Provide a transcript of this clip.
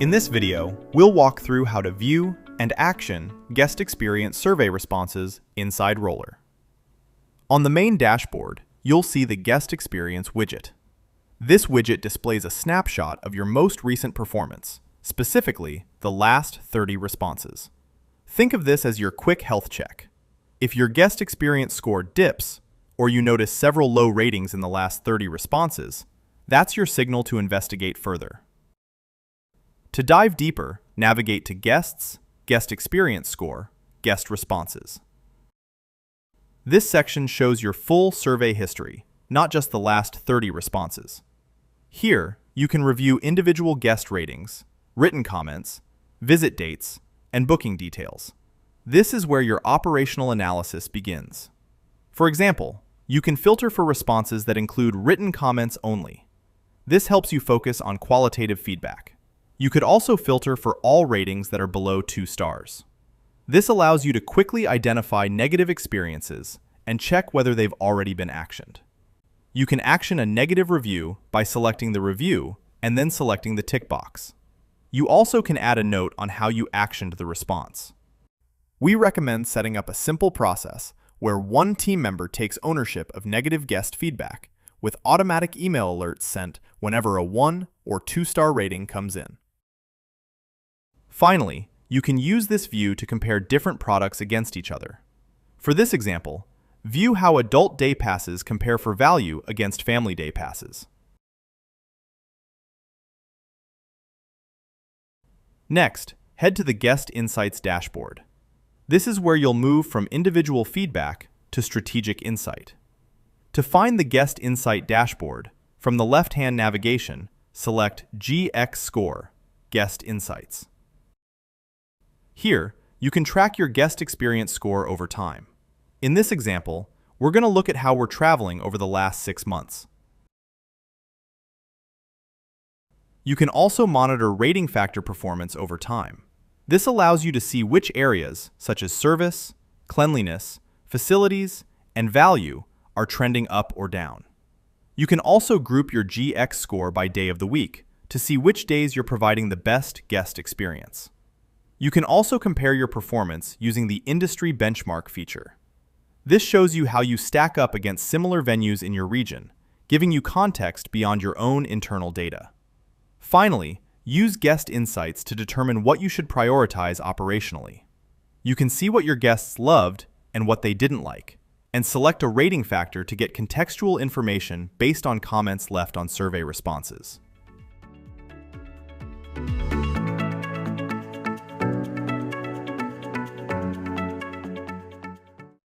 In this video, we'll walk through how to view and action guest experience survey responses inside Roller. On the main dashboard, you'll see the Guest Experience widget. This widget displays a snapshot of your most recent performance, specifically the last 30 responses. Think of this as your quick health check. If your guest experience score dips, or you notice several low ratings in the last 30 responses, that's your signal to investigate further. To dive deeper, navigate to Guests, Guest Experience Score, Guest Responses. This section shows your full survey history, not just the last 30 responses. Here, you can review individual guest ratings, written comments, visit dates, and booking details. This is where your operational analysis begins. For example, you can filter for responses that include written comments only. This helps you focus on qualitative feedback. You could also filter for all ratings that are below 2 stars. This allows you to quickly identify negative experiences and check whether they've already been actioned. You can action a negative review by selecting the review and then selecting the tick box. You also can add a note on how you actioned the response. We recommend setting up a simple process where one team member takes ownership of negative guest feedback, with automatic email alerts sent whenever a 1 or 2-star rating comes in. Finally, you can use this view to compare different products against each other. For this example, view how adult day passes compare for value against family day passes. Next, head to the Guest Insights dashboard. This is where you'll move from individual feedback to strategic insight. To find the Guest Insight dashboard, from the left-hand navigation, select GX Score, Guest Insights. Here, you can track your guest experience score over time. In this example, we're going to look at how we're traveling over the last 6 months. You can also monitor rating factor performance over time. This allows you to see which areas, such as service, cleanliness, facilities, and value, are trending up or down. You can also group your GX score by day of the week to see which days you're providing the best guest experience. You can also compare your performance using the Industry Benchmark feature. This shows you how you stack up against similar venues in your region, giving you context beyond your own internal data. Finally, use Guest Insights to determine what you should prioritize operationally. You can see what your guests loved and what they didn't like, and select a rating factor to get contextual information based on comments left on survey responses.